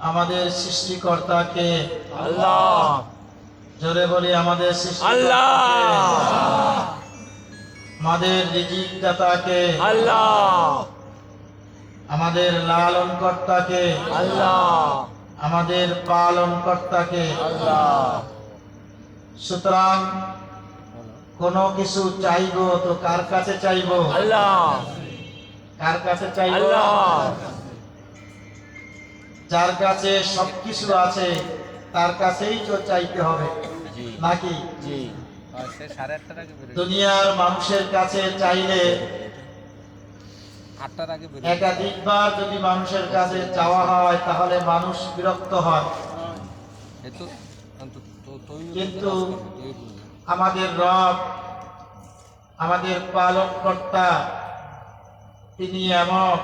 আমাদের সৃষ্টিকর্তাকে। আল্লাহ। জোরে বলি আমাদের আল্লাহ। আমাদের রিজিক দাতাকে, আল্লাহ। আমাদের লালন কর্তাকে, আল্লাহ। আমাদের পালন কর্তাকে। আল্লাহ। সুতরাং কোনো কিছু চাইবো তো কার কাছে চাইবো? আল্লাহ। কার কাছে চাইবো? আল্লাহ। যার কাছে সবকিছু আছে তার কাছেই তো চাইতে হবে নাকি? জি। দুনিয়ার মানুষের কাছে চাইলে একাধিকবার যদি মানুষের কাছে চাওয়া হয় তাহলে মানুষ বিরক্ত হয়। কিন্তু আমাদের রব, আমাদের পালন কর্তা, তিনি এমন,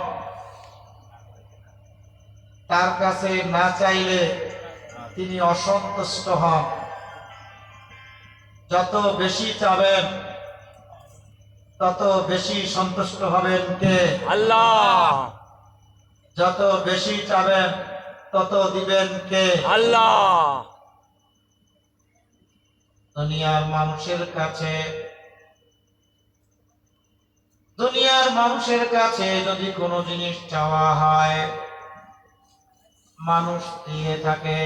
তার কাছে না চাইলে তিনি অসন্তুষ্ট হন। যত বেশি চাবেন তত বেশি সন্তুষ্ট হবেন কে? আল্লাহ। যত বেশি চাবেন তত দিবেন কে? আল্লাহ। দুনিয়ার মানুষের কাছে যদি কোনো জিনিস চাওয়া হয় মানুষ দিয়ে থাকে,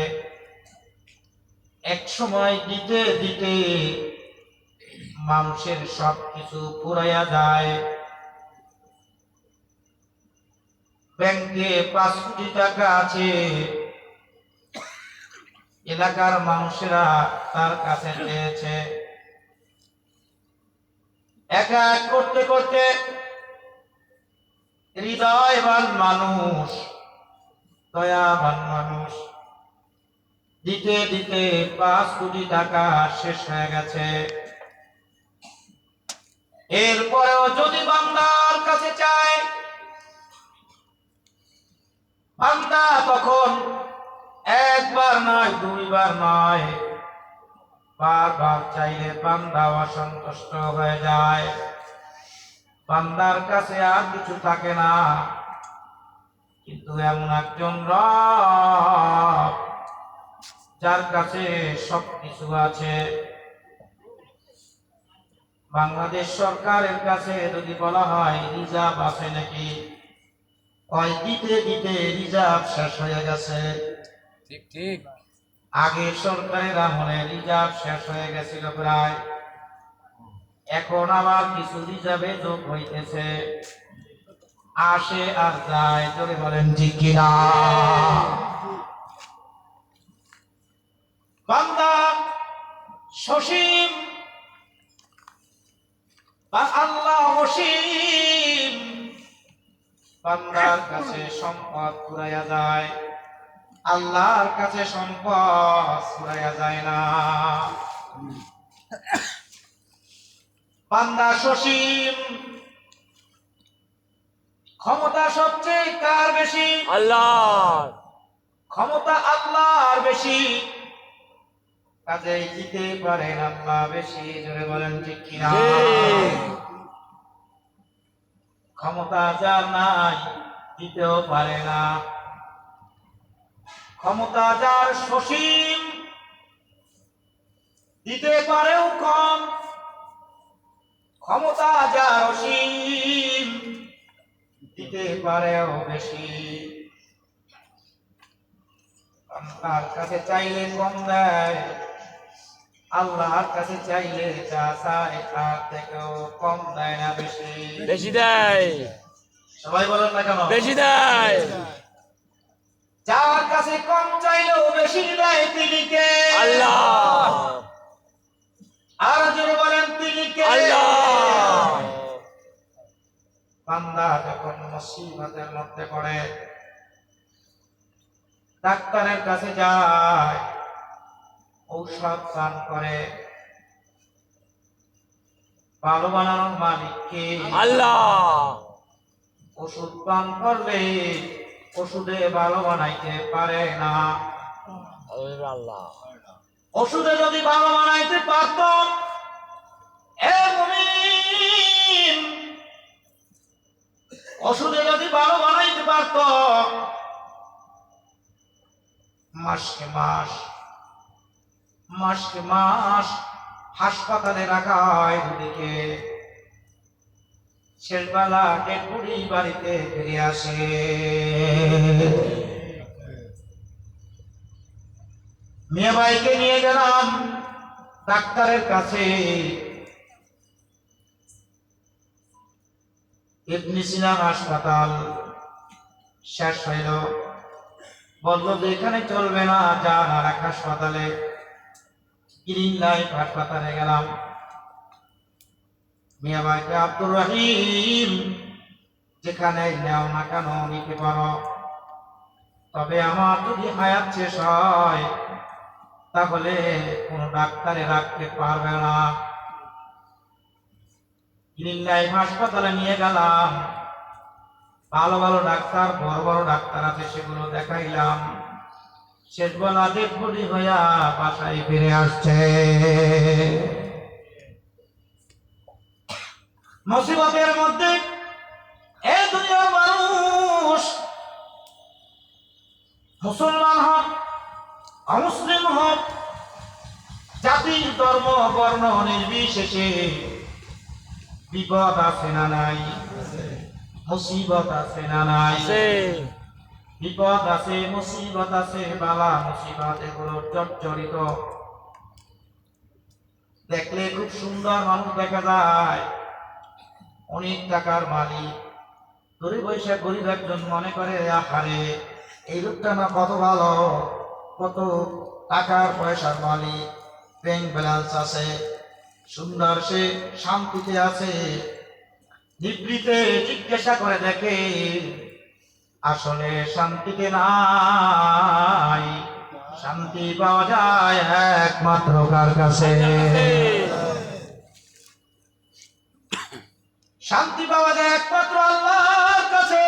এক সময় দিতে দিতে মানুষের সবকিছু ফুরাইয়া যায়। ব্যাংকে 5 কোটি টাকা আছে, এলাকার মানুষেরা তার কাছে চেয়েছে, এক এক করতে করতে হৃদয়বান মানুষ, দয়াবান মানুষ দিতে দিতে 5 কোটি টাকা শেষ হয়ে গেছে। এরপরেও যদি বান্দার কাছে চায়, বান্দা তখন একবার নয়, দুইবার নয়, বারবার চাইলে বান্দা অসন্তুষ্ট হয়ে যায়। বান্দার কাছে আর কিছু থাকে না। কিন্তু এমন একজন রব যার কাছে সবকিছু আছে। বাংলাদেশ সরকারের কাছে যদি বলা হয় রিজার্ভ আছে নাকি, কয় দিতে দিতে রিজার্ভ শেষ হয়ে গেছে। ঠিক ঠিক। আগের সরকারের আমলে রিজার্ভ শেষ হয়ে গেছিল প্রায়, এখন আবার কিছু রিজার্ভে যোগ হইতেছে, আসে আর যায়। জোরে বলেন ঠিক কিনা? বান্দা সসীম বা আল্লাহ অসীম, বান্দার কাছে সম্পদ ফুরাইয়া যায়, আল্লাহর কাছে সম্পদ ফুরাইয়া যায় না। বান্দা সসীম, ক্ষমতা সবচেয়ে কার বেশি? আল্লাহ। ক্ষমতা আল্লাহর বেশি, কাজেই দিতে পারেন আল্লাহ বেশি। জোরে বলেন ঠিক কিনা? ক্ষমতা যার নাই দিতেও পারে না। ক্ষমতা যার সসীম দিতে পারেও কম, ক্ষমতা যার অসীম দিতে পারেও বেশি। আল্লাহর কাছে চাইলে কম দেয়, আল্লাহর কাছে চাইলে যা চায় তার থেকেও কম দেয় না, বেশি বেশি দেয়। সবাই বলেন না কেন? বেশি দেয়। যার কাছে কম চাইলেও বেশি দেয় তিনি কে? আল্লাহ। আর জোরে বলেন তিনি কে? আল্লাহ। বান্দা যখন মুসিবতের মধ্যে পড়ে ডাক্তারের কাছে যায়, ঔষধ পান করে, ভালো বানানোর মালিক কে? আল্লাহ। ওষুধ পান করলে ওষুধে ভালো বানাইতে পারে না। আল্লাহ। ওষুধে যদি ভালো বানাইতে পারত, এ মুমিন, ওষুধে যদি ভালো বানাইতে পারত মাসকে মাস মাসকে মাস হাসপাতালে রাখা হয় দুদিকে। শেষবেলা ডেড বডি বাড়িতে ফিরে আসে। মেয়ে ভাইকে নিয়ে গেলাম ডাক্তারের কাছে। ইবনে সিনা হাসপাতাল শেষ হইল, বললো যে এখানে চলবে না, যান আর এক হাসপাতালে, গ্রিন লাইফ হাসপাতালে গেলাম। মিয়া ভাইকে আব্দুর রহিম, যেখানে নেও না কেন নিতে পারো, তবে আমার যদি হায়াত শেষ হয় তাহলে কোন ডাক্তারে রাখতে পারবে না। গ্রিন লাইফ হাসপাতালে নিয়ে গেলাম। ভালো ভালো ডাক্তার, বড় বড় ডাক্তার আছে, সেগুলো দেখাইলাম। শেষবেলা ডেড বডি হইয়া বাসায় ফিরে আসছে। মুসিবতের মধ্যে এই দুনিয়ার মানুষ, মুসলমান হোক অমুসলিম হোক, জাতি ধর্ম বর্ণ নির্বিশেষে বিপদ আছে না নাই, মুসিবত আছে না নাই, বিপদ আছে, মুসিবত আছে, বালা মুসিবত এগুলো জর্জরিত। দেখলে খুব সুন্দর মানুষ দেখা যায়, অনেক টাকার মালিক, গরিব পয়সা গরিব একজন মনে করে আহারে এই লোকটা না কত ভালো, কত টাকার পয়সার মালিক, ব্যাংক ব্যালেন্স আছে, সুন্দর, সে শান্তিতে আছে। নিবৃতে জিজ্ঞাসা করে দেখে আসলে শান্তিতে নাই। শান্তি পাওয়া যায় একমাত্র কার কাছে? শান্তি পাওয়া যায় একমাত্র আল্লাহর কাছে।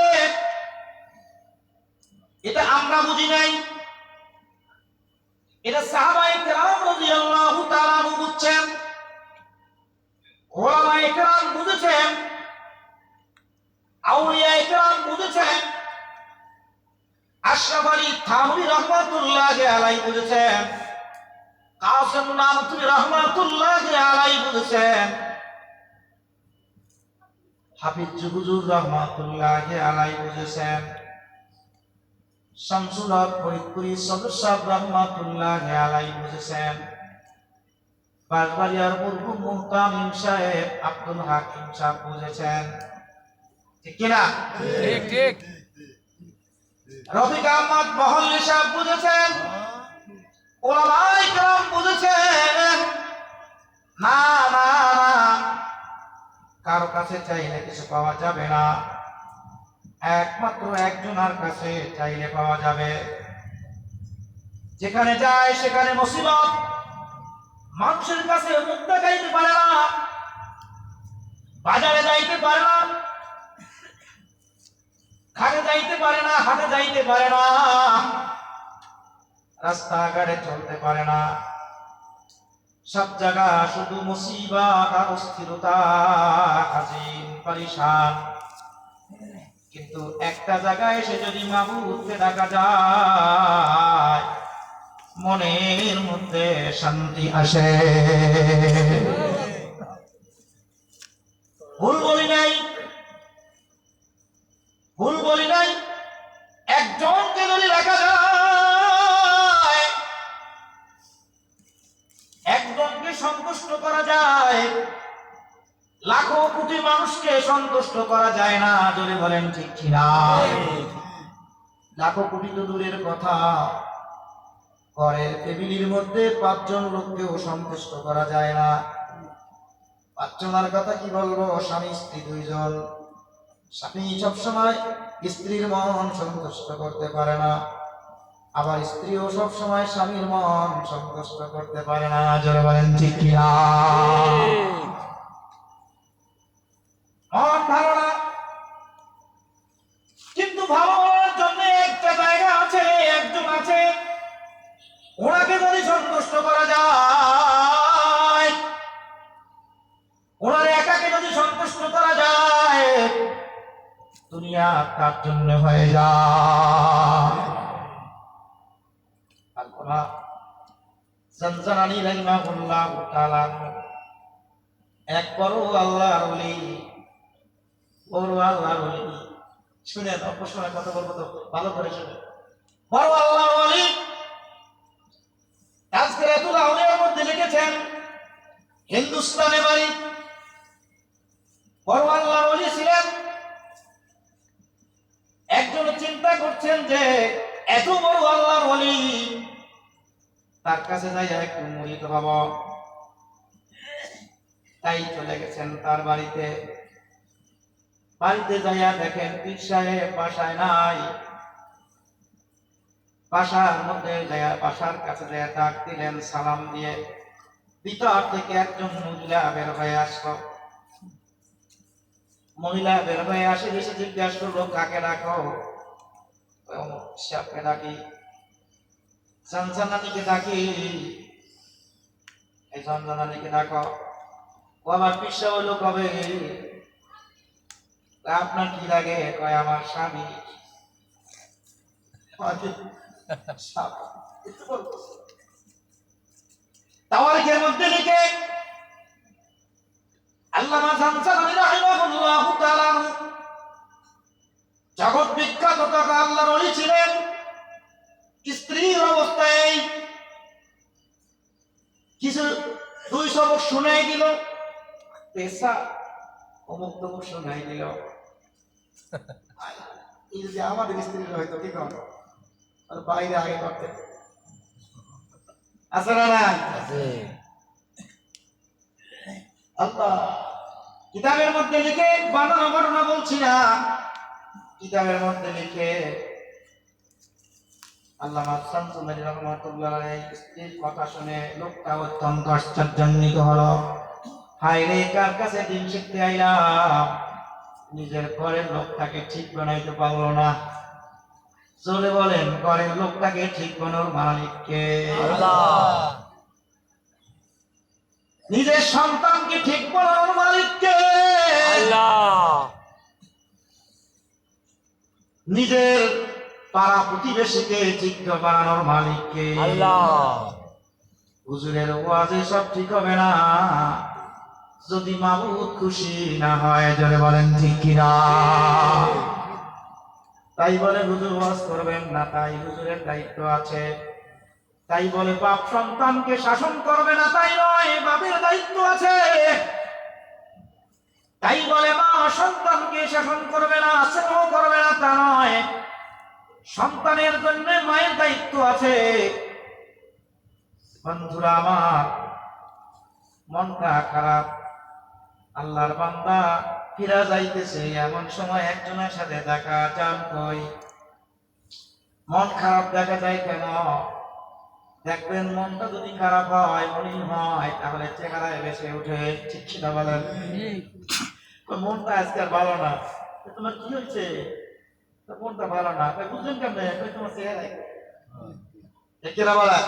এটা আমরা বুঝি নাই, এটা সাহাবায়ে কেরাম রাদিয়াল্লাহু তাআলা আনহু বুঝছেন, ওলামায়ে কেরাম বুঝেছেন, আউলিয়ায়ে কেরাম বুঝেছেন, আশরাফ আলী থানভী রাহমাতুল্লাহি আলাইহি বুঝেছেন, কাসেম নানতুবি রাহমাতুল্লাহি আলাইহি বুঝেছেন, হাফিজ হুজুর রাহমাতুল্লাহি আলাইহি বুঝেছেন, শামসুল হক ফরিদপুরি সদর সাহেব রাহমাতুল্লাহি আলাইহি বুঝেছেন, বাঁশবাড়িয়ার মরহুম মুহতামিম সাহেব আব্দুল হাকিম সাহেব বুঝেছেন। ঠিক কিনা? ঠিক ঠিক। রফিক আহমদ মহল্লি সাহেব বুঝেছেন, ওলামায়ে কেরাম বুঝেছেন। না না না, কারো কাছে চাইলে কিছু পাওয়া যাবে না, একমাত্র একজনের কাছে চাইলে পাওয়া যাবে। যেখানে যায় সেখানে মুসিবত, মানুষের কাছে মুখ দেখাইতে পারে না, বাজারে যাইতে পারে না, ঘাটে যাইতে পারে না, হাটে যাইতে পারে না, রাস্তাঘাটে চলতে পারে না, সব জায়গা শুধু মুসিবত আর অস্থিরতা, হাজিন পরিশান। কিন্তু একটা জায়গায় এসে যদি মাবুদকে ডাকা যায়, মনের মধ্যে শান্তি আসে। ভুল বলি নাই, ভুল বলি নাই। একজনকে যদি রাখা যায়, একজনকে সন্তুষ্ট করা যায়, লাখো কোটি মানুষকে সন্তুষ্ট করা যায় না। যদি বলেন ঠিক কিনা? লাখো কোটি তো দূরের কথা, ঘরের ফ্যামিলির মধ্যে 5 জন লোককেও সন্তুষ্ট করা যায় না। 5 জনের কথা কি বলবো, স্বামী স্ত্রী 2 জন। স্বামী সবসময় স্ত্রীর মন সন্তুষ্ট করতে পারে না, আবার স্ত্রীও সবসময় স্বামীর মন সন্তুষ্ট করতে পারে না। জোরে বলেন ঠিক কিনা? মন ভালো না, কিন্তু ভালো হওয়ার জন্য একটা জায়গা আছে, একজন আছে, ওনাকে যদি সন্তুষ্ট করা যায়, ওনার একাকে যদি সন্তুষ্ট করা যায়, দুনিয়া তার জন্য হয়ে যায়। আল্লামা জানজানানী রাহিমাহুল্লাহ তাআলা এক বড় আল্লাহর ওলি, বড় আল্লাহর ওলি। শুনেন, অল্প সময় কথা বলবো তো ভালো করে শুনেন। বড় আল্লাহর ওলি তাজকিরাতুল আউলিয়ার মধ্যে লিখেছেন, হিন্দুস্তানে বাড়ি। বড় আল্লাহর ওলি ছিলেন। একজন চিন্তা করছেন যে এত বড় আল্লাহর ওলি, তার কাছে যাইয়া একটু মুরিদ হব। তাই চলে গেছেন তার বাড়িতে। বাড়িতে যাইয়া দেখেন পীর সাহেব বাসায় নাই। বাসার মধ্যে যাইয়া, বাসার কাছে যাইয়া ডাক দিলেন সালাম দিয়ে। ভিতর থেকে একজন মহিলা বের হয়ে আসলো। মহিলা বের হয়ে আসে, এসে জিজ্ঞাসা করলো, কাকে ডাকো? সাহেবকে ডাকি। জানজানানীকে ডাকি। এই জানজানানীকে ডাকো। ও আমার পিসা হইলো কবে? আপনার কি লাগে? কয় আমার স্বামী। তাওয়ারিখের মধ্যে লিখে আল্লামা জানজানানী রাহিমাহুল্লাহু তাআলা জগৎ বিখ্যাত টাকা আল্লাহর ওলি ছিলেন। স্ত্রীর অবস্থায় কিছু 2 সবক শুনাই দিল, পেশা অমুক তমুক শুনাই দিল। এই যে আমাদের স্ত্রীর হয়তো কি কর বাইরে আগে করতে আছে না না? আল্লাহ কিতাবের মধ্যে লিখে, বানানো ঘটনা বলছি না, কিতাবের মধ্যে লিখে আল্লামা শামসুদ্দীন রহমাতুল্লাহ আলাইহি স্ত্রীর কথা শুনে লোকটা অত্যন্ত আশ্চর্যান্বিত হলো। হায় রে, কার কাছে দিন শিখতে আইলাম, নিজের ঘরের লোকটাকে ঠিক বানাইতে পারলো না। চলে বলেন, ঘরের লোকটাকে ঠিক বানানোর মালিককে? আল্লাহ। নিজের সন্তানকে ঠিক বানানোর মালিককে? আল্লাহ। নিজের পাড়া প্রতিবেশীকে ঠিক বানানোর মালিককে? আল্লাহ। হুজুরের ওয়াজে সব ঠিক হবে না যদি মাবুদ খুশি না হয়। জোরে বলেন ঠিক কিনা? তাই বলে হুজুর ওয়াজ করবেন না, তাই হুজুরের দায়িত্ব আছে। তাই বলে বাপ সন্তানকে শাসন করবে না, তাই নয়, বাপের দায়িত্ব আছে। তাই বলে মা সন্তানকে শাসন করবে না, স্নেহ করবে না, তা নয়, সন্তানের জন্য মায়ের দায়িত্ব আছে। বন্ধুরা আমার, মনটা খারাপ, আল্লাহর বান্দা ফিরা যাইতেছে, এমন সময় একজনের সাথে দেখা যান। কই মন খারাপ দেখা যায় কেন? দেখবেন মনটা যদি খারাপ হয়, মলিন হয়, তাহলে চেহারায় বেশি উঠে। ঠিক কিনা বলেন? মনটা আজকাল ভালো না। তোমার কি হয়েছে? মনটা ভালো না। বুঝলেন কেমনে? তোমার চেহারায় ঠিক কিনা বলেন?